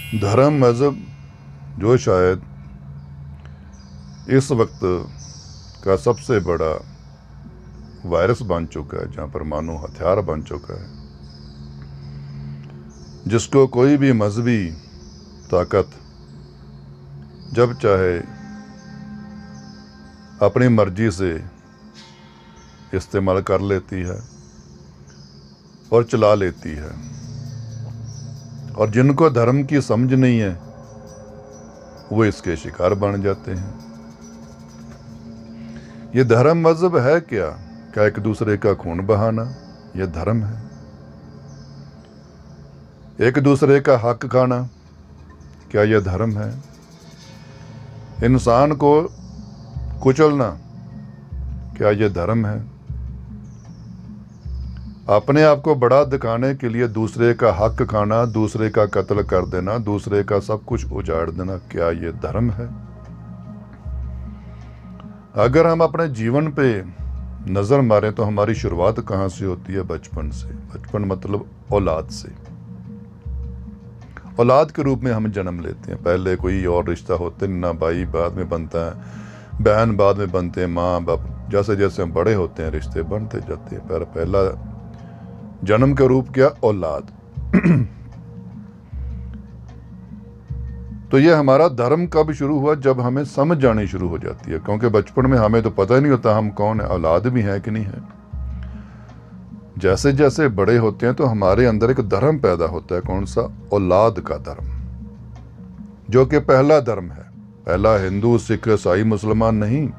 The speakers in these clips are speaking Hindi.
धर्म मज़हब जो शायद इस वक्त का सबसे बड़ा वायरस बन चुका है, जहाँ पर मानो हथियार बन चुका है, जिसको कोई भी मजहबी ताकत जब चाहे अपनी मर्जी से इस्तेमाल कर लेती है और चला लेती है। और जिनको धर्म की समझ नहीं है वो इसके शिकार बन जाते हैं। ये धर्म मजहब है क्या? क्या एक दूसरे का खून बहाना ये धर्म है? एक दूसरे का हक खाना क्या यह धर्म है? इंसान को कुचलना क्या यह धर्म है? अपने आप को बड़ा दिखाने के लिए दूसरे का हक खाना, दूसरे का कत्ल कर देना, दूसरे का सब कुछ उजाड़ देना, क्या यह धर्म है? अगर हम अपने जीवन पे नजर मारें तो हमारी शुरुआत कहां से होती है? बचपन से। बचपन मतलब औलाद से। औलाद के रूप में हम जन्म लेते हैं। पहले कोई और रिश्ता होते ना, भाई बाद में बनता है, बहन बाद में बनते हैं, माँ बाप। जैसे जैसे हम बड़े होते हैं रिश्ते बनते जाते हैं। पर पहला जन्म का रूप क्या? औलाद। तो ये हमारा धर्म कब शुरू हुआ? जब हमें समझ आनी शुरू हो जाती है, क्योंकि बचपन में हमें तो पता ही नहीं होता हम कौन है, औलाद भी है कि नहीं है। जैसे जैसे बड़े होते हैं तो हमारे अंदर एक धर्म पैदा होता है। कौन सा? औलाद का धर्म, जो कि पहला धर्म है। पहला हिंदू, सिख, ईसाई, मुसलमान नहीं।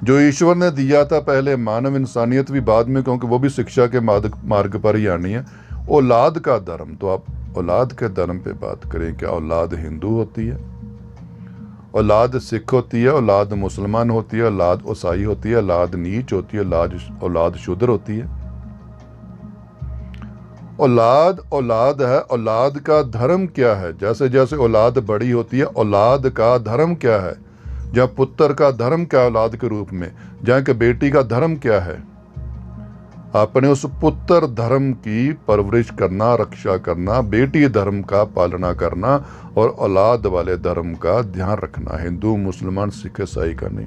जो ईश्वर ने दिया था पहले, मानव इंसानियत भी बाद में, क्योंकि वो भी शिक्षा के मार्ग पर ही आनी है। औलाद का धर्म। तो आप औलाद के धर्म पे बात करें, क्या औलाद हिंदू होती है? औलाद सिख होती है? औलाद मुसलमान होती है? औलाद ईसाई होती है? औलाद नीच होती है? औलाद शूद्र होती है? औलाद औलाद है। औलाद का धर्म क्या है? जैसे जैसे औलाद बड़ी होती है, औलाद का धर्म क्या है? जहाँ पुत्र का धर्म क्या औलाद के रूप में, जहाँ के बेटी का धर्म क्या है? अपने उस पुत्र धर्म की परवरिश करना, रक्षा करना, बेटी धर्म का पालना करना, और औलाद वाले धर्म का ध्यान रखना। हिंदू, मुसलमान, सिख, ईसाई का नहीं,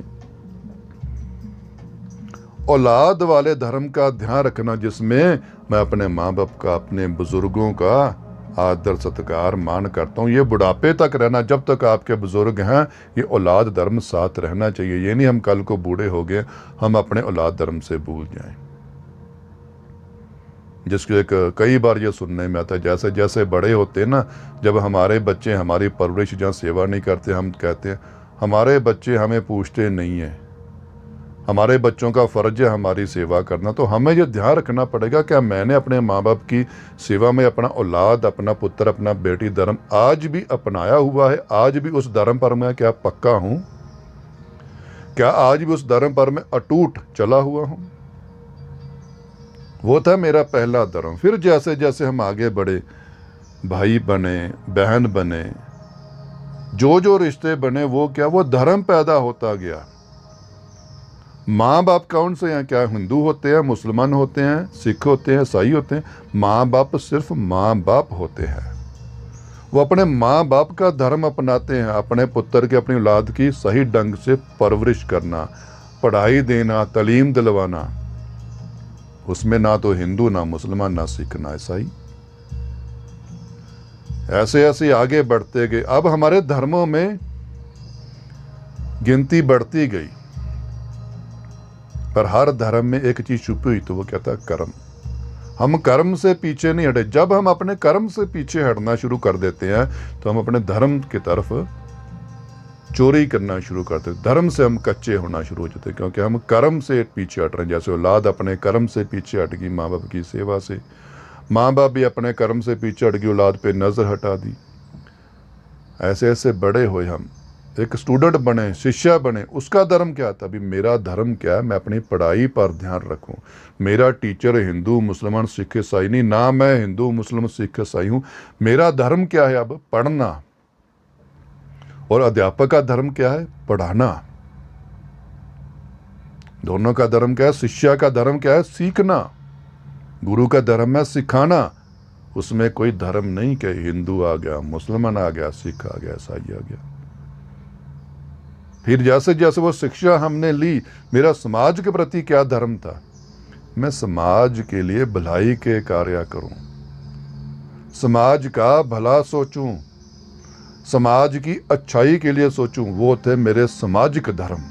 औलाद वाले धर्म का ध्यान रखना, जिसमें मैं अपने माँ बाप का, अपने बुजुर्गों का आदर सत्कार मान करता हूँ। ये बुढ़ापे तक रहना, जब तक आपके बुजुर्ग हैं, ये औलाद धर्म साथ रहना चाहिए। ये नहीं हम कल को बूढ़े हो गए हम अपने औलाद धर्म से भूल जाएं। जिसको एक कई बार ये सुनने में आता है, जैसे जैसे बड़े होते हैं ना, जब हमारे बच्चे हमारी परवरिश जहाँ सेवा नहीं करते, हम कहते हैं हमारे बच्चे हमें पूछते नहीं है, हमारे बच्चों का फर्ज है हमारी सेवा करना। तो हमें यह ध्यान रखना पड़ेगा कि मैंने अपने माँ बाप की सेवा में अपना औलाद, अपना पुत्र, अपना बेटी धर्म आज भी अपनाया हुआ है। आज भी उस धर्म पर मैं क्या पक्का हूं? क्या आज भी उस धर्म पर मैं अटूट चला हुआ हूं? वो था मेरा पहला धर्म। फिर जैसे जैसे हम आगे बढ़े, भाई बने, बहन बने, जो जो रिश्ते बने, वो क्या, वो धर्म पैदा होता गया। माँ बाप कौन से हैं? क्या हिंदू होते हैं, मुसलमान होते हैं, सिख होते हैं, ईसाई होते हैं? माँ बाप सिर्फ माँ बाप होते हैं। वो अपने माँ बाप का धर्म अपनाते हैं। अपने पुत्र के, अपनी औलाद की सही ढंग से परवरिश करना, पढ़ाई देना, तालीम दिलवाना। उसमें ना तो हिंदू, ना मुसलमान, ना सिख, ना ईसाई। ऐसे ऐसे आगे बढ़ते गए। अब हमारे धर्मों में गिनती बढ़ती गई, पर हर धर्म में एक चीज छुपी हुई, तो वो क्या था? कर्म। हम कर्म से पीछे नहीं हटे। जब हम अपने कर्म से पीछे हटना शुरू कर देते हैं तो हम अपने धर्म की तरफ चोरी करना शुरू करते हैं। धर्म से हम कच्चे होना शुरू हो जाते हैं, क्योंकि हम कर्म से पीछे हट रहे हैं। जैसे औलाद अपने कर्म से पीछे हट गई माँ बाप की सेवा से, माँ बाप भी अपने कर्म से पीछे हट गई, औलाद पे नजर हटा दी। ऐसे ऐसे बड़े हुए हम। एक स्टूडेंट बने, शिष्य बने, उसका धर्म क्या था? अभी मेरा धर्म क्या है? मैं अपनी पढ़ाई पर ध्यान रखूं। मेरा टीचर हिंदू, मुसलमान, सिख, ईसाई नहीं, ना मैं हिंदू, मुस्लिम, सिख, ईसाई हूं। मेरा धर्म क्या है? अब पढ़ना। और अध्यापक का धर्म क्या है? पढ़ाना। दोनों का धर्म क्या है? शिष्य का धर्म क्या है? सीखना। गुरु का धर्म है सिखाना, उसमें कोई धर्म नहीं कि हिंदू आ गया, मुसलमान आ गया, सिख आ गया, ईसाई आ गया। फिर जैसे जैसे वो शिक्षा हमने ली, मेरा समाज के प्रति क्या धर्म था, मैं समाज के लिए भलाई के कार्य करूं, समाज का भला सोचूं, समाज की अच्छाई के लिए सोचूं। वो थे मेरे सामाजिक धर्म,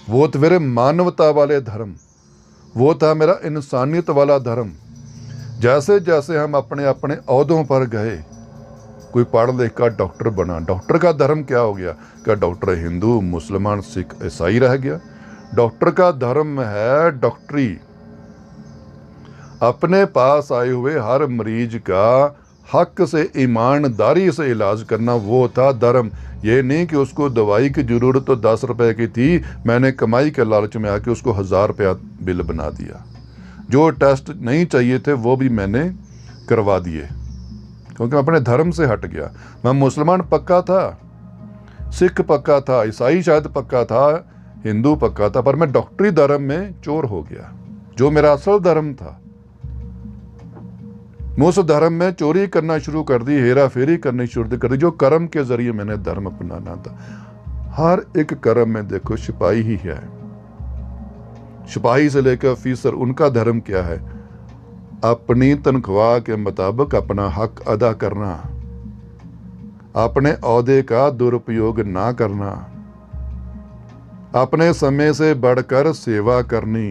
वो थे मेरे मानवता वाले धर्म, वो था मेरा इंसानियत वाला धर्म। जैसे जैसे हम अपने अपने ओहदों पर गए, कोई पढ़ लिख कर डॉक्टर बना, डॉक्टर का धर्म क्या हो गया? क्या डॉक्टर हिंदू, मुसलमान, सिख, ईसाई रह गया? डॉक्टर का धर्म है डॉक्टरी, अपने पास आए हुए हर मरीज का हक से, ईमानदारी से इलाज करना, वो था धर्म। ये नहीं कि उसको दवाई की जरूरत तो 10 रुपए की थी, मैंने कमाई के लालच में आके उसको 1000 रुपया बिल बना दिया। जो टेस्ट नहीं चाहिए थे वो भी मैंने करवा दिए, क्योंकि मैं अपने धर्म से हट गया। मैं मुसलमान पक्का था, सिख पक्का था, ईसाई शायद पक्का था, हिंदू पक्का था, पर मैं डॉक्टरी धर्म में चोर हो गया, जो मेरा असल धर्म था। मैं उस धर्म में चोरी करना शुरू कर दी, हेरा फेरी करनी शुरू कर दी, जो कर्म के जरिए मैंने धर्म अपनाना था। हर एक कर्म में देखो सिपाही ही है, सिपाही से लेकर ऑफिसर, उनका धर्म क्या है? अपनी तनख्वाह के मुताबिक अपना हक अदा करना, अपने ओहदे का दुरुपयोग ना करना, अपने समय से बढ़कर सेवा करनी।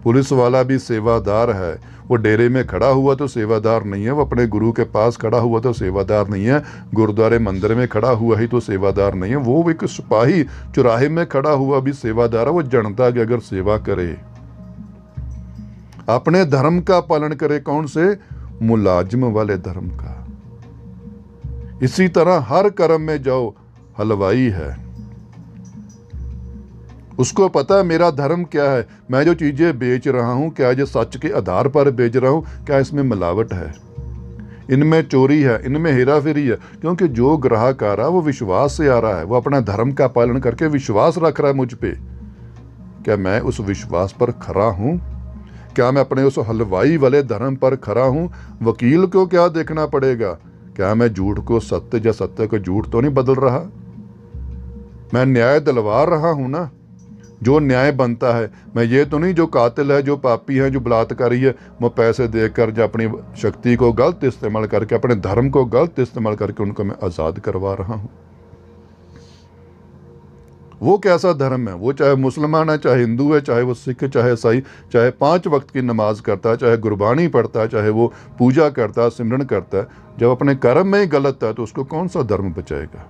पुलिस वाला भी सेवादार है, वो डेरे में खड़ा हुआ तो सेवादार नहीं है, वो अपने गुरु के पास खड़ा हुआ तो सेवादार नहीं है, गुरुद्वारे मंदिर में खड़ा हुआ ही तो सेवादार नहीं है। वो एक सिपाही चौराहे में खड़ा हुआ भी सेवादार है, वो जनता की अगर सेवा करे, अपने धर्म का पालन करे। कौन से? मुलाजिम वाले धर्म का। इसी तरह हर कर्म में जाओ, हलवाई है, उसको पता है मेरा धर्म क्या है, मैं जो चीजें बेच रहा हूं क्या ये सच के आधार पर बेच रहा हूं, क्या इसमें मिलावट है, इनमें चोरी है, इनमें हेरा फेरी है। क्योंकि जो ग्राहक आ रहा है वो विश्वास से आ रहा है, वो अपना धर्म का पालन करके विश्वास रख रहा है मुझ पे। क्या मैं उस विश्वास पर खरा हूं? क्या मैं अपने उस हलवाई वाले धर्म पर खरा हूं? वकील को क्या देखना पड़ेगा? क्या मैं झूठ को सत्य या सत्य को झूठ तो नहीं बदल रहा? मैं न्याय दिलवा रहा हूं ना, जो न्याय बनता है। मैं ये तो नहीं जो कातिल है, जो पापी है, जो बलात्कारी है, वो पैसे देकर या अपनी शक्ति को गलत इस्तेमाल करके, अपने धर्म को गलत इस्तेमाल करके उनको मैं आज़ाद करवा रहा हूं। वो कैसा धर्म है? वो चाहे मुसलमान है, चाहे हिंदू है, चाहे वो सिख, चाहे ईसाई, चाहे 5 वक्त की नमाज करता है, चाहे गुरबानी पढ़ता है, चाहे वो पूजा करता है, सिमरन करता है, जब अपने कर्म में ही गलत है तो उसको कौन सा धर्म बचाएगा?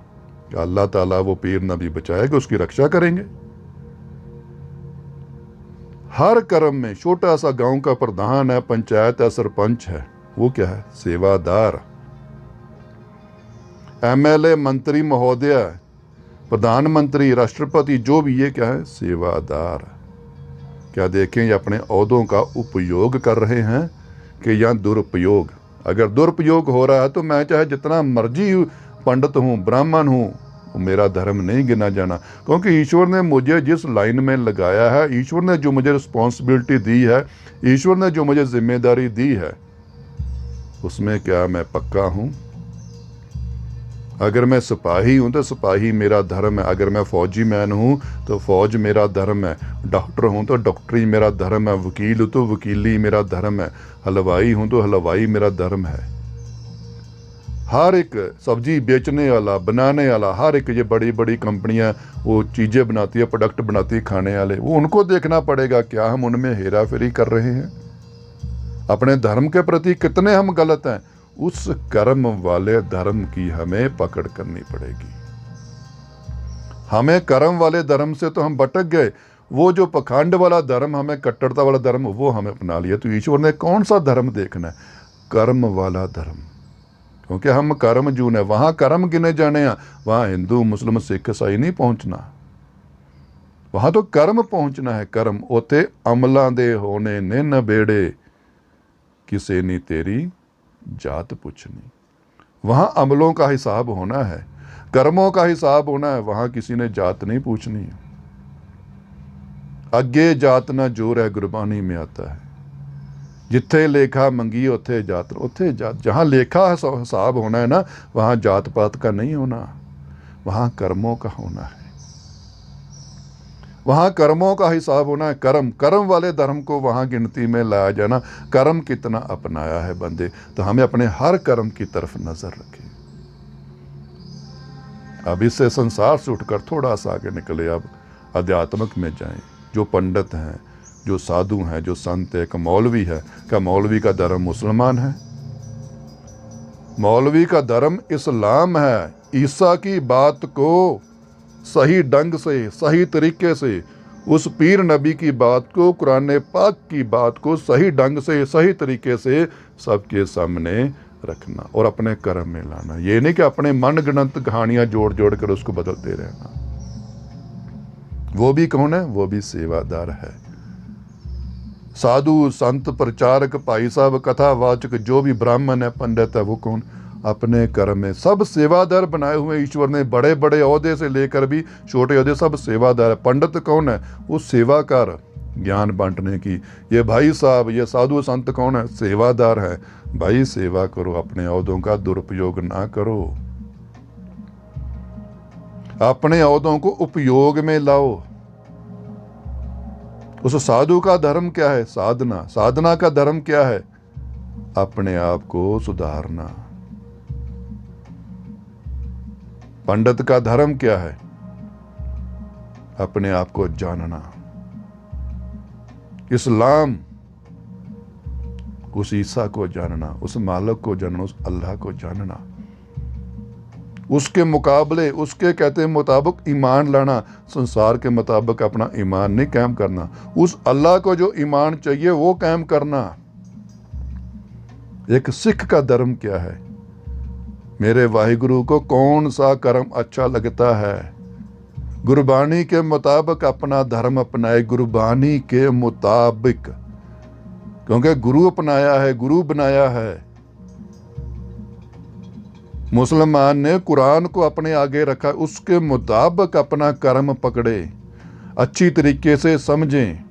क्या अल्लाह ताला वो पीर नबी बचाएगा, उसकी रक्षा करेंगे? हर कर्म में, छोटा सा गांव का प्रधान है, पंचायत है, सरपंच है, वो क्या है? सेवादार। एमएलए, मंत्री महोदय, प्रधानमंत्री, राष्ट्रपति, जो भी, ये क्या है? सेवादार। क्या देखें ये अपने ओहदों का उपयोग कर रहे हैं कि या दुरुपयोग? अगर दुरुपयोग हो रहा है तो मैं चाहे जितना मर्जी पंडित हूं, ब्राह्मण हूं, मेरा धर्म नहीं गिना जाना। क्योंकि ईश्वर ने मुझे जिस लाइन में लगाया है, ईश्वर ने जो मुझे रिस्पॉन्सिबिलिटी दी है, ईश्वर ने जो मुझे जिम्मेदारी दी है, उसमें क्या मैं पक्का हूं? अगर मैं सिपाही हूं तो सिपाही मेरा धर्म है, अगर मैं फौजी मैन हूं तो फौज मेरा धर्म है, डॉक्टर हूं तो डॉक्टरी मेरा धर्म है, वकील हूं तो वकीली मेरा धर्म है, हलवाई हूं तो हलवाई मेरा धर्म है। हर एक सब्जी बेचने वाला, बनाने वाला, हर एक, ये बड़ी बड़ी कंपनियां वो चीज़ें बनाती है, प्रोडक्ट बनाती है खाने वाले, वो उनको देखना पड़ेगा क्या हम उनमें हेरा फेरी कर रहे हैं, अपने धर्म के प्रति कितने हम गलत हैं। उस कर्म वाले धर्म की हमें पकड़ करनी पड़ेगी। हमें कर्म वाले धर्म से तो हम भटक गए, वो जो पखंड वाला धर्म, हमें कट्टरता वाला धर्म, वो हमें अपना लिया। तो ईश्वर ने कौन सा धर्म देखना है? कर्म वाला धर्म। क्योंकि हम कर्म जून है, वहां कर्म गिने जाने हैं, वहां हिंदू, मुस्लिम, सिख, ईसाई नहीं पहुंचना, वहां तो कर्म पहुंचना है। कर्म उते अमलां दे होने ने नबेड़े, किसे नी तेरी जात पुछनी। वहां अमलों का हिसाब होना है, कर्मों का हिसाब होना है, वहां किसी ने जात नहीं पूछनी है। अगे जात ना जोर है, गुरबानी में आता है। जिथे लेखा मंगी उत्थे जात, उत्थे जात। जहाँ लेखा हिसाब होना है ना, वहाँ जात पात का नहीं होना, वहाँ कर्मों का होना है। वहाँ कर्मों का हिसाब होना है। कर्म वाले धर्म को वहाँ गिनती में लाया जाना। कर्म कितना अपनाया है बंदे, तो हमें अपने हर कर्म की तरफ नजर रखें। अब इससे संसार से उठकर थोड़ा सा आगे निकले, अब आध्यात्मिक में जाएं। जो पंडित हैं, जो साधु हैं, जो संत है, एक मौलवी है, क्या मौलवी का धर्म मुसलमान है? मौलवी का धर्म इस्लाम है। ईसा की बात को सही ढंग से, सही तरीके से, उस पीर नबी की बात को, कुरान पाक की बात को सही ढंग से, सही तरीके से सबके सामने रखना और अपने कर्म में लाना। ये नहीं कि अपने मन गणत कहानियां जोड़ जोड़ कर उसको बदलते रहना। वो भी कौन है? वो भी सेवादार है। साधु संत प्रचारक भाई साहब कथावाचक जो भी ब्राह्मण है, पंडित है, वो कौन? अपने कर्म में सब सेवादार बनाए हुए ईश्वर ने। बड़े बड़े ओहदे से लेकर भी छोटे ओहदे सब सेवादार है। पंडित कौन है? वो सेवाकार, ज्ञान बांटने की। ये भाई साहब, ये साधु संत कौन है? सेवादार है। भाई सेवा करो, अपने ओहदों का दुरुपयोग ना करो, अपने ओहदों को उपयोग में लाओ। उस साधु का धर्म क्या है? साधना। साधना का धर्म क्या है? अपने आप को सुधारना। पंडित का धर्म क्या है? अपने आप को जानना। इस्लाम उस ईसा को जानना, उस मालिक को जानना, उस अल्लाह को जानना, उसके मुकाबले, उसके कहते मुताबिक ईमान लाना। संसार के मुताबिक अपना ईमान नहीं कायम करना, उस अल्लाह को जो ईमान चाहिए वो कायम करना। एक सिख का धर्म क्या है? मेरे वाहिगुरु को कौन सा कर्म अच्छा लगता है? गुरबानी के मुताबिक अपना धर्म अपनाए, गुरबानी के मुताबिक, क्योंकि गुरु अपनाया है, गुरु बनाया है। मुसलमान ने कुरान को अपने आगे रखा, उसके मुताबिक अपना कर्म पकड़े, अच्छी तरीके से समझें।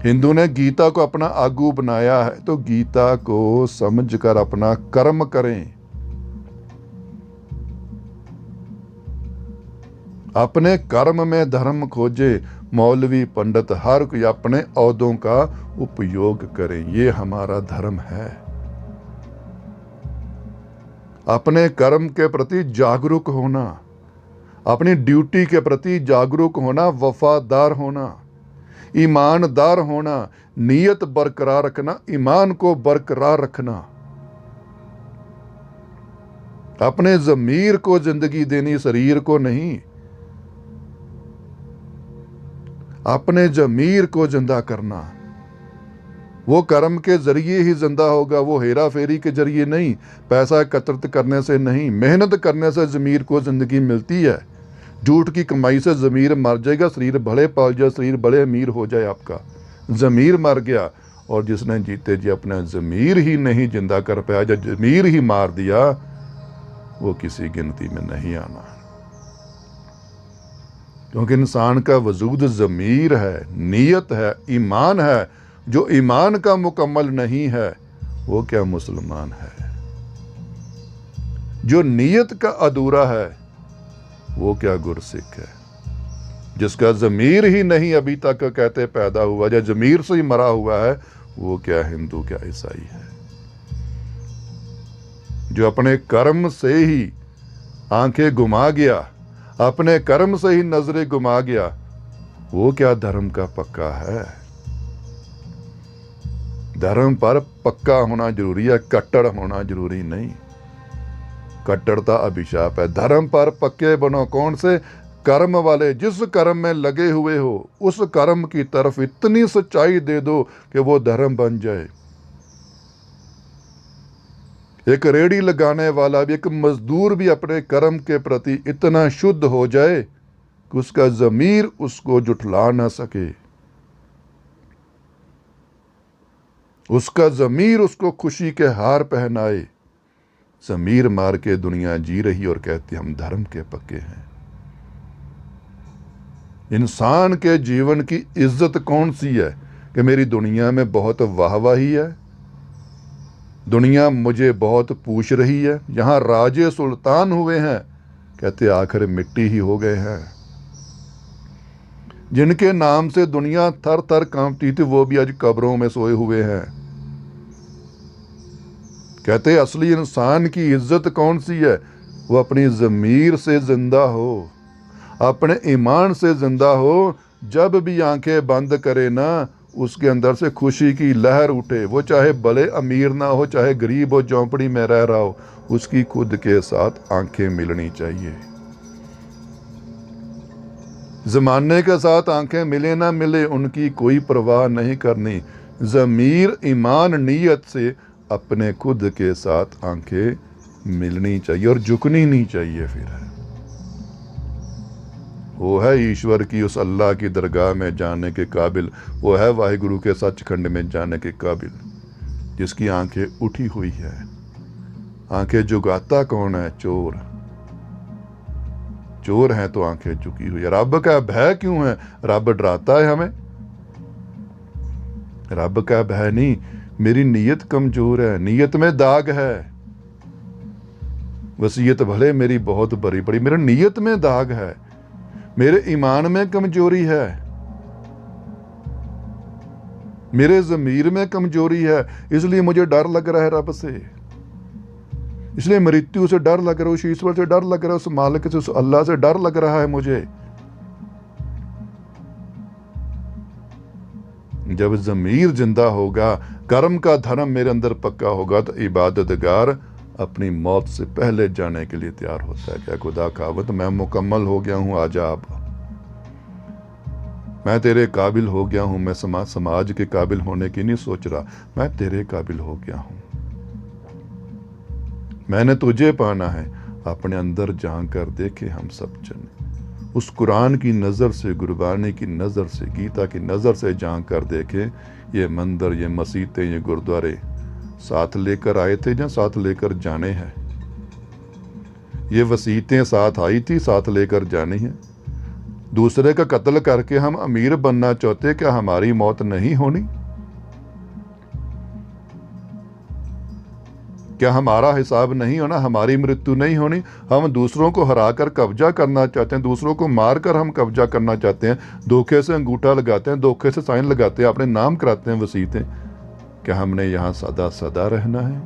हिंदू ने गीता को अपना आगू बनाया है, तो गीता को समझकर अपना कर्म करें। अपने कर्म में धर्म खोजे। मौलवी पंडित हर कोई अपने ओहदों का उपयोग करें, ये हमारा धर्म है। अपने कर्म के प्रति जागरूक होना, अपनी ड्यूटी के प्रति जागरूक होना, वफादार होना, ईमानदार होना, नीयत बरकरार रखना, ईमान को बरकरार रखना, अपने ज़मीर को जिंदगी देनी, शरीर को नहीं। अपने ज़मीर को जिंदा करना, वो कर्म के जरिए ही जिंदा होगा, वो हेरा फेरी के जरिए नहीं, पैसा एकत्रित करने से नहीं, मेहनत करने से ज़मीर को ज़िंदगी मिलती है। झूठ की कमाई से ज़मीर मर जाएगा, शरीर भले पाल जाए, शरीर बड़े अमीर हो जाए, आपका ज़मीर मर गया। और जिसने जीते जी अपना ज़मीर ही नहीं जिंदा कर पाया, जब ज़मीर ही मार दिया, वो किसी गिनती में नहीं आना। क्योंकि इंसान का वजूद ज़मीर है, नीयत है, ईमान है। जो ईमान का मुकम्मल नहीं है वो क्या मुसलमान है? जो नीयत का अधूरा है वो क्या गुरसिख है? जिसका ज़मीर ही नहीं अभी तक कहते पैदा हुआ, या ज़मीर से ही मरा हुआ है, वो क्या हिंदू, क्या ईसाई है? जो अपने कर्म से ही आंखें घुमा गया, अपने कर्म से ही नजरें घुमा गया, वो क्या धर्म का पक्का है? धर्म पर पक्का होना जरूरी है, कट्टर होना जरूरी नहीं। कट्टरता अभिशाप है। धर्म पर पक्के बनो। कौन से? कर्म वाले। जिस कर्म में लगे हुए हो उस कर्म की तरफ इतनी सच्चाई दे दो कि वो धर्म बन जाए। एक रेड़ी लगाने वाला भी, एक मजदूर भी अपने कर्म के प्रति इतना शुद्ध हो जाए कि उसका ज़मीर उसको जुठला ना सके, उसका ज़मीर उसको खुशी के हार पहनाए। ज़मीर मार के दुनिया जी रही और कहती हम धर्म के पक्के हैं। इंसान के जीवन की इज्जत कौन सी है कि मेरी दुनिया में बहुत वाहवाही है, दुनिया मुझे बहुत पूछ रही है, यहाँ राजे सुल्तान हुए हैं, कहते आखिर मिट्टी ही हो गए हैं। जिनके नाम से दुनिया थर थर कांपती थी वो भी आज कब्रों में सोए हुए हैं। कहते असली इंसान की इज्जत कौन सी है? वो अपनी ज़मीर से जिंदा हो, अपने ईमान से जिंदा हो। जब भी आंखें बंद करे ना, उसके अंदर से खुशी की लहर उठे। वो चाहे भले अमीर ना हो, चाहे गरीब हो, झोंपड़ी में रह रहा हो, उसकी खुद के साथ आंखें मिलनी चाहिए। ज़माने के साथ आंखें मिले ना मिले, उनकी कोई परवाह नहीं करनी। ज़मीर, ईमान, नीयत से अपने खुद के साथ आंखें मिलनी चाहिए और झुकनी नहीं चाहिए। फिर वो है ईश्वर की उस अल्लाह की दरगाह में जाने के काबिल, वो है वाहिगुरु के सचखंड में जाने के काबिल, जिसकी आंखें उठी हुई है। आंखें झुकाता कौन है? चोर। चोर हैं तो आंखें झुकी हुई है। रब का भय क्यों है? रब डराता है हमें? रब का भय नहीं, मेरी नीयत कमजोर है, नीयत में दाग है। वसीयत भले मेरी बहुत बड़ी बड़ी, मेरी नीयत में दाग है, मेरे ईमान में कमजोरी है, मेरे ज़मीर में कमजोरी है, इसलिए मुझे डर लग रहा है रब से, इसलिए मृत्यु से डर लग रहा है, उस ईश्वर से डर लग रहा है, उस मालिक से, उस अल्लाह से डर लग रहा है मुझे। जब ज़मीर जिंदा होगा, कर्म का धर्म मेरे अंदर पक्का होगा, तो इबादतगार अपनी मौत से पहले जाने के लिए तैयार होता है। क्या खुदा खावत, मैं मुकम्मल हो गया हूं, आजा अब, मैं तेरे काबिल हो गया हूं। मैं समाज के काबिल होने की नहीं सोच रहा, मैं तेरे काबिल हो गया हूं। मैंने तुझे पाना है। अपने अंदर झांक कर देखे हम सब जने, उस कुरान की नज़र से, गुरबानी की नज़र से, गीता की नज़र से झांक कर देखे। ये मंदिर, ये मस्जिदें, ये गुरुद्वारे साथ लेकर आए थे या साथ लेकर जाने हैं? ये वसीयतें साथ आई थी, साथ लेकर जानी है। दूसरे का कत्ल करके हम अमीर बनना चाहते, क्या हमारी मौत नहीं होनी? क्या हमारा हिसाब नहीं होना? हमारी मृत्यु नहीं होनी? हम दूसरों को हराकर कब्जा करना चाहते हैं, दूसरों को मारकर हम कब्जा करना चाहते हैं, धोखे से अंगूठा लगाते हैं, धोखे से साइन लगाते हैं, अपने नाम कराते हैं वसीयतें। क्या हमने यहां सदा सदा रहना है?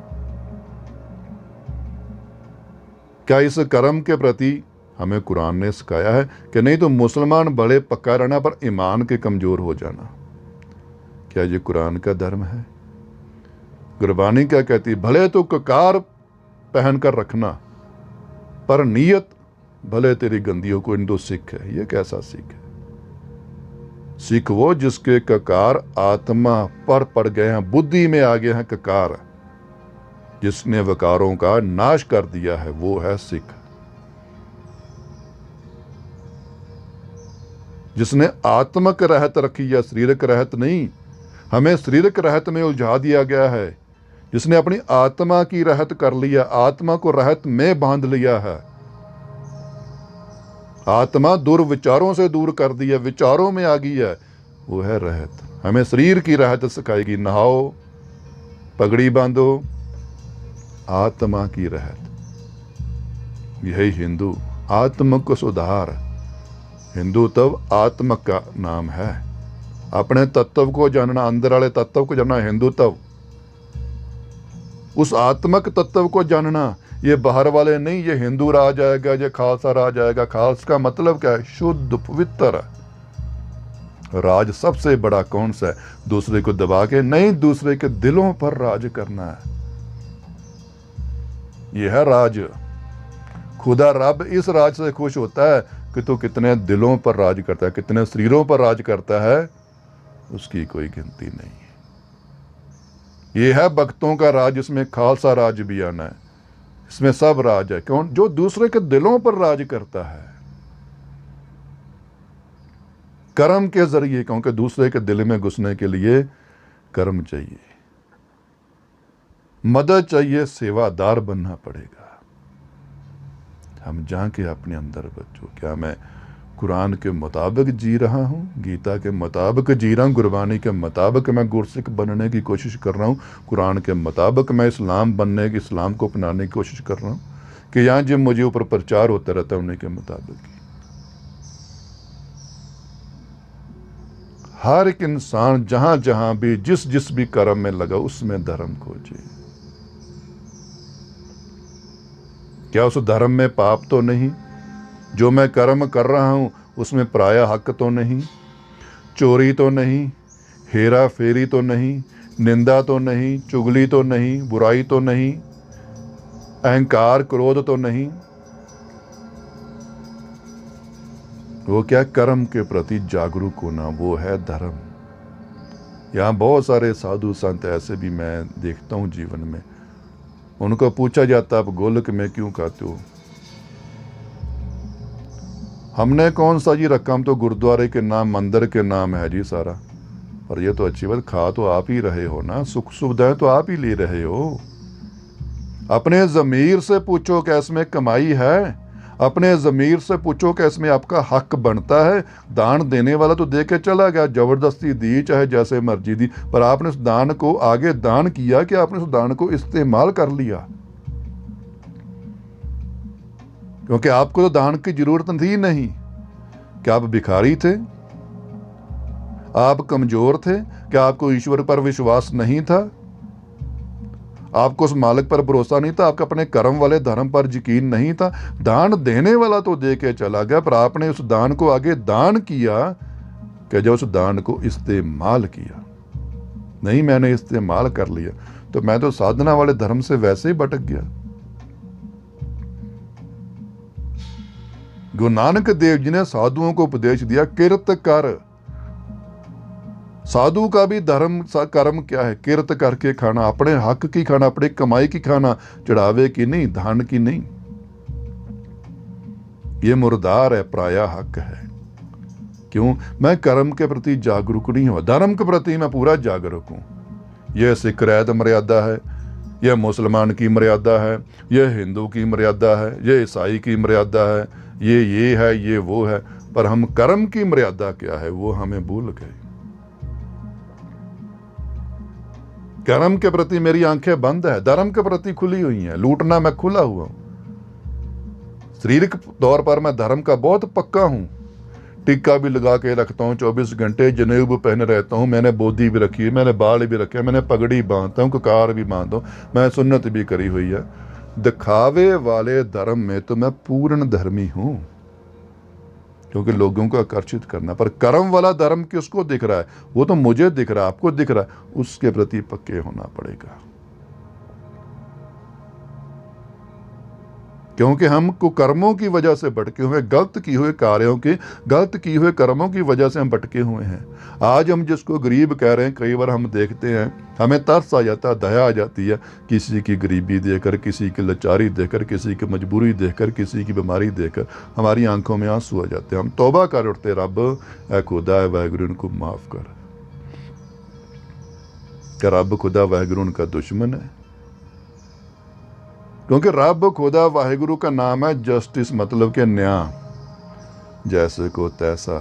क्या इस कर्म के प्रति हमें कुरान ने सिखाया है कि नहीं तो मुसलमान बड़े पक्का रहना पर ईमान के कमजोर हो जाना? क्या ये कुरान का धर्म है? गुरबानी क्या कहती? भले तो ककार पहन कर रखना, पर नीयत भले तेरी गंदियों को इंदो सिख है। ये कैसा सिख है? सिख वो जिसके ककार आत्मा पर पड़ गए हैं, बुद्धि में आ गए हैं ककार, जिसने वकारों का नाश कर दिया है, वो है सिख। जिसने आत्मक रहत रखी है, शरीरक रहत नहीं। हमें शरीरक रहत में उलझा दिया गया है। जिसने अपनी आत्मा की रहत कर लिया, आत्मा को रहत में बांध लिया है, आत्मा दुर्विचारों से दूर कर दिया, विचारों में आ गई है, वो है रहत। हमें शरीर की रहत सिखाएगी, नहाओ, पगड़ी बांधो, आत्मा की रहत। यही हिंदू आत्म को सुधार। हिंदू तब आत्म का नाम है। अपने तत्व को जानना, अंदर वाले तत्व को जानना हिंदू तब। उस आत्मक तत्व को जानना, ये बाहर वाले नहीं, ये हिंदू राज आएगा, ये खालसा राज आएगा। खालसा का मतलब क्या है? शुद्ध पवित्र। राज सबसे बड़ा कौन सा है? दूसरे को दबा के नहीं, दूसरे के दिलों पर राज करना है। यह है राज। खुदा रब इस राज से खुश होता है कि तू कितने दिलों पर राज करता है, कितने शरीरों पर राज करता है, उसकी कोई गिनती नहीं है। यह है भक्तों का राज, इसमें खालसा राज भी आना है। इसमें सब राज है। कौन? जो दूसरे के दिलों पर राज करता है, कर्म के जरिए। क्योंकि दूसरे के दिल में घुसने के लिए कर्म चाहिए, मदद चाहिए, सेवादार बनना पड़ेगा। हम जाके अपने अंदर बच्चों, क्या मैं कुरान के मुताबिक जी रहा हूँ, गीता के मुताबिक जी रहा हूँ, गुरबानी के मुताबिक मैं गुरसिख बनने की कोशिश कर रहा हूँ, कुरान के मुताबिक मैं इस्लाम बनने की, इस्लाम को अपनाने की कोशिश कर रहा हूँ, कि यहाँ जो मुझे ऊपर प्रचार होता रहता है उन्हीं के मुताबिक। हर एक इंसान जहाँ जहाँ भी जिस जिस भी कर्म में लगा उसमें धर्म खोजे। क्या उस धर्म में पाप तो नहीं? जो मैं कर्म कर रहा हूँ उसमें पराया हक तो नहीं, चोरी तो नहीं, हेरा फेरी तो नहीं, निंदा तो नहीं, चुगली तो नहीं, बुराई तो नहीं, अहंकार क्रोध तो नहीं? वो क्या? कर्म के प्रति जागरूक होना, वो है धर्म। यहाँ बहुत सारे साधु संत ऐसे भी मैं देखता हूँ जीवन में, उनको पूछा जाता आप गोलक में क्यों खाते हो? हमने कौन सा जी रकम तो गुरुद्वारे के नाम, मंदिर के नाम है जी सारा, और ये तो अच्छी बात, खा तो आप ही रहे हो ना, सुख सुविधाएं तो आप ही ले रहे हो। अपने ज़मीर से पूछो कि इसमें कमाई है, अपने ज़मीर से पूछो कि इसमें आपका हक बनता है। दान देने वाला तो दे के चला गया, ज़बरदस्ती दी चाहे जैसे मर्जी दी, पर आपने उस दान को आगे दान किया कि आपने उस दान को इस्तेमाल कर लिया? क्योंकि आपको तो दान की जरूरत थी नहीं। क्या आप भिखारी थे? आप कमजोर थे? क्या आपको ईश्वर पर विश्वास नहीं था? आपको उस मालिक पर भरोसा नहीं था? आपका अपने कर्म वाले धर्म पर यकीन नहीं था? दान देने वाला तो दे के चला गया, पर आपने उस दान को आगे दान किया कि जो उस दान को इस्तेमाल किया नहीं, मैंने इस्तेमाल कर लिया तो मैं तो साधना वाले धर्म से वैसे ही भटक गया। गुरु नानक देव जी ने साधुओं को उपदेश दिया, किरत कर। साधु का भी धर्म कर्म क्या है? किरत करके खाना, अपने हक की खाना, अपने कमाई की खाना, चढ़ावे की नहीं, धान की नहीं। ये मुर्दार है, पराया हक है। क्यों? मैं कर्म के प्रति जागरूक नहीं हूं, धर्म के प्रति मैं पूरा जागरूक हूं। यह सिख रैत मर्यादा है, यह मुसलमान की मर्यादा है, यह हिंदू की मर्यादा है, यह ईसाई की मर्यादा है, ये है, ये वो है, पर हम कर्म की मर्यादा क्या है वो हमें भूल गए। कर्म के प्रति मेरी आंखें बंद है, धर्म के प्रति खुली हुई हैं। लूटना मैं खुला हुआ हूं। शारीरिक तौर पर मैं धर्म का बहुत पक्का हूं, टिक्का भी लगा के रखता हूं, 24 घंटे जनेऊ पहने रहता हूं, मैंने बोधी भी रखी है, मैंने बाल भी रखे, मैंने पगड़ी बांधता हूं, ककार भी बांधता हूं, मैं सुन्नत भी करी हुई है। दिखावे वाले धर्म में तो मैं पूर्ण धर्मी हूं, क्योंकि लोगों को आकर्षित करना। पर कर्म वाला धर्म किसको दिख रहा है? वो तो मुझे दिख रहा है, आपको दिख रहा है, उसके प्रति पक्के होना पड़ेगा। क्योंकि हम कुकर्मों की वजह से भटके हुए, गलत की हुए कार्यों के, गलत की हुए कर्मों की वजह से हम भटके हुए हैं। आज हम जिसको गरीब कह रहे हैं, कई बार हम देखते हैं, हमें तरस आ जाता है, दया आ जाती है, किसी की गरीबी देखकर, किसी की लाचारी देखकर, किसी की मजबूरी देखकर, किसी की बीमारी देखकर हमारी आंखों में आंसू आ जाते हैं। हम तौबा कर उठते, रब ऐ खुदा वाहिगुरू इनको माफ कर। क्या रब खुदा वाहिगुरू उनका दुश्मन है? क्योंकि रब खुदा वाहिगुरु का नाम है जस्टिस, मतलब के न्याय। जैसे को तैसा,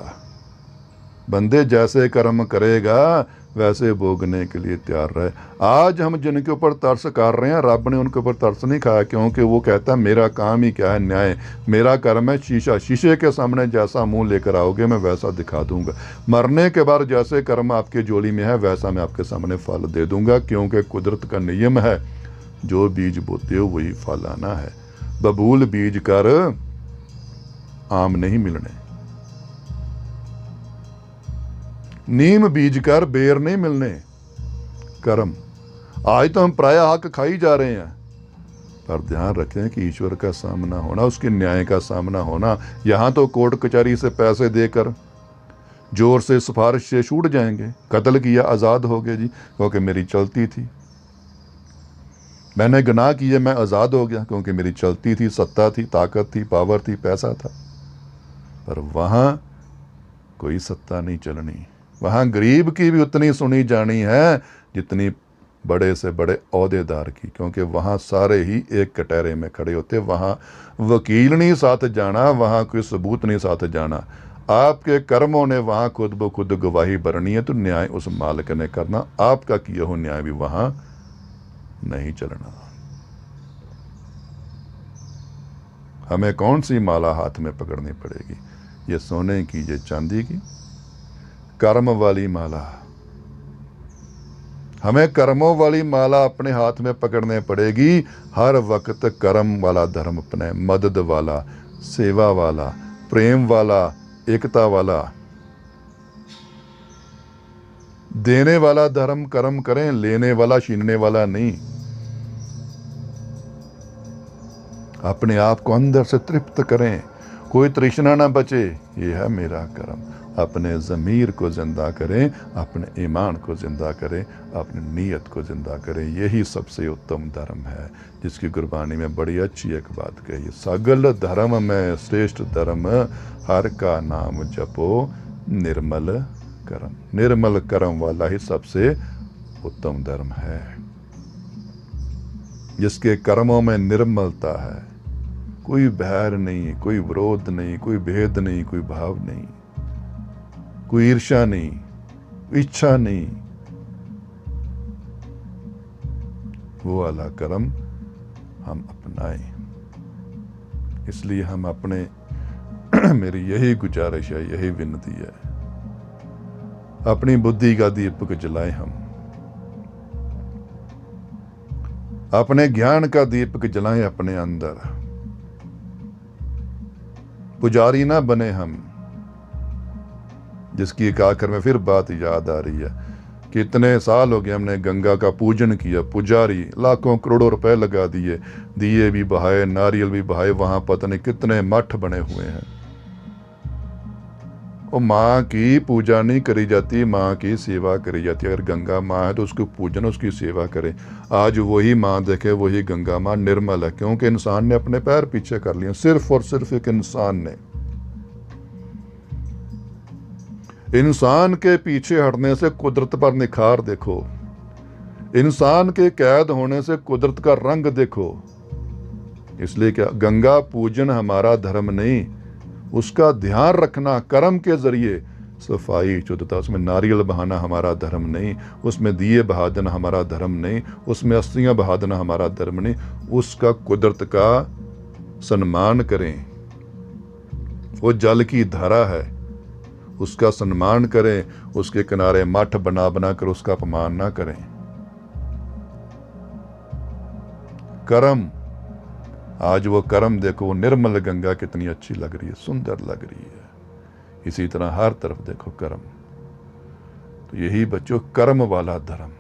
बंदे जैसे कर्म करेगा वैसे भोगने के लिए तैयार रहे। आज हम जिनके ऊपर तरस कर रहे हैं, रब ने उनके ऊपर तरस नहीं खाया, क्योंकि वो कहता है मेरा काम ही क्या है? न्याय। मेरा कर्म है शीशा, शीशे के सामने जैसा मुंह लेकर आओगे मैं वैसा दिखा दूंगा। मरने के बाद जैसे कर्म आपके झोली में है वैसा मैं आपके सामने फल दे दूंगा, क्योंकि कुदरत का नियम है, जो बीज बोते हो वही फल आना है। बबूल बीज कर आम नहीं मिलने, नीम बीज कर बेर नहीं मिलने। कर्म। आज तो हम पराया हक खाई जा रहे हैं, पर ध्यान रखें कि ईश्वर का सामना होना, उसके न्याय का सामना होना। यहां तो कोर्ट कचहरी से पैसे देकर जोर से सिफारिश से छूट जाएंगे, कत्ल किया आज़ाद हो गए जी, क्योंकि मेरी चलती थी। मैंने गुनाह किए, मैं आज़ाद हो गया, क्योंकि मेरी चलती थी, सत्ता थी, ताकत थी, पावर थी, पैसा था। पर वहां कोई सत्ता नहीं चलनी, वहां गरीब की भी उतनी सुनी जानी है जितनी बड़े से बड़े ओहदेदार की, क्योंकि वहां सारे ही एक कटहरे में खड़े होते। वहां वकील नहीं साथ जाना, वहां कोई सबूत नहीं साथ जाना। आपके कर्मों ने वहां खुद ब खुद गवाही भरनी है, तो न्याय उस मालिक ने करना, आपका किया हो न्याय भी वहां नहीं चलना। हमें कौन सी माला हाथ में पकड़नी पड़ेगी? ये सोने की, ये चांदी की? कर्म वाली माला। हमें कर्मों वाली माला अपने हाथ में पकड़ने पड़ेगी। हर वक्त कर्म वाला धर्म अपने, मदद वाला, सेवा वाला, प्रेम वाला, एकता वाला, देने वाला धर्म कर्म करें, लेने वाला छीनने वाला नहीं। अपने आप को अंदर से तृप्त करें, कोई तृष्णा ना बचे, ये है मेरा कर्म। अपने ज़मीर को जिंदा करें, अपने ईमान को जिंदा करें, अपनी नीयत को जिंदा करें। यही सबसे उत्तम धर्म है, जिसकी गुरबानी में बड़ी अच्छी एक बात कही, सगल धर्म में श्रेष्ठ धर्म, हर का नाम जपो निर्मल कर्म। निर्मल कर्म वाला ही सबसे उत्तम धर्म है, जिसके कर्मों में निर्मलता है, कोई बैर नहीं, कोई विरोध नहीं, कोई भेद नहीं, कोई भाव नहीं, कोई ईर्ष्या नहीं, इच्छा नहीं। वो वाला कर्म हम अपनाएं। इसलिए हम अपने मेरी यही गुजारिश है, यही विनती है, अपनी बुद्धि का दीपक जलाएं, हम अपने ज्ञान का दीपक जलाएं अपने अंदर। पुजारी ना बने हम, जिसकी एक आखिर में फिर बात याद आ रही है कि इतने साल हो गए हमने गंगा का पूजन किया, पुजारी लाखों करोड़ों रुपए लगा दिए, दिए भी बहाए, नारियल भी बहाए, वहां पता नहीं कितने मठ बने हुए हैं। और माँ की पूजा नहीं करी जाती, माँ की सेवा करी जाती है। अगर गंगा माँ है तो उसको पूजन, उसकी सेवा करें। आज वही माँ देखे, वही गंगा माँ निर्मल है, क्योंकि इंसान ने अपने पैर पीछे कर लिए। सिर्फ और सिर्फ एक इंसान के पीछे हटने से कुदरत पर निखार देखो, इंसान के कैद होने से कुदरत का रंग देखो। इसलिए क्या गंगा पूजन हमारा धर्म नहीं, उसका ध्यान रखना कर्म के जरिए, सफाई शुद्धता, उसमें नारियल बहाना हमारा धर्म नहीं, उसमें दिए बहा देना हमारा धर्म नहीं, उसमें अस्थियां बहा देना हमारा धर्म नहीं। उसका कुदरत का सम्मान करें, वो जल की धारा है, उसका सम्मान करें। उसके किनारे मठ बना बना कर उसका अपमान ना करें। कर्म, आज वो कर्म देखो, वो निर्मल गंगा कितनी अच्छी लग रही है, सुंदर लग रही है। इसी तरह हर तरफ देखो कर्म। तो यही बच्चों कर्म वाला धर्म,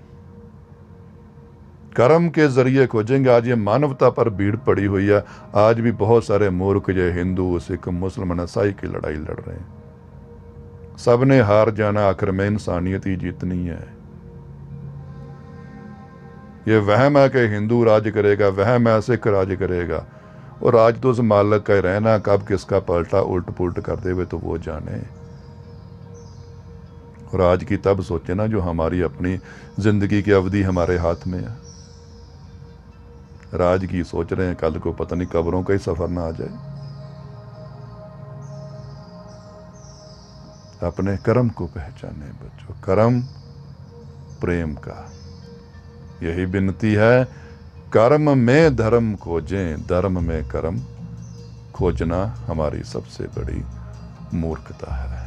कर्म के जरिए खोजेंगे। आज ये मानवता पर भीड़ पड़ी हुई है, आज भी बहुत सारे मूर्ख जो हिंदू सिख मुसलमान ईसाई की लड़ाई लड़ रहे हैं। सबने हार जाना, आखिर में इंसानियत ही जीतनी है। ये वहम है कि हिंदू राज करेगा, वहम है सिख राज करेगा, और राज तो उस मालिक का ही रहना, कब किसका पलटा उल्ट पुल्ट कर दे तो वो जाने। और आज की तब सोचे ना जो हमारी अपनी जिंदगी की अवधि हमारे हाथ में है। राज की सोच रहे हैं, कल को पता नहीं कब्रों का ही सफर ना आ जाए। अपने कर्म को पहचाने बच्चों, कर्म प्रेम का। यही विनती है, कर्म में धर्म खोजें, धर्म में कर्म खोजना हमारी सबसे बड़ी मूर्खता है।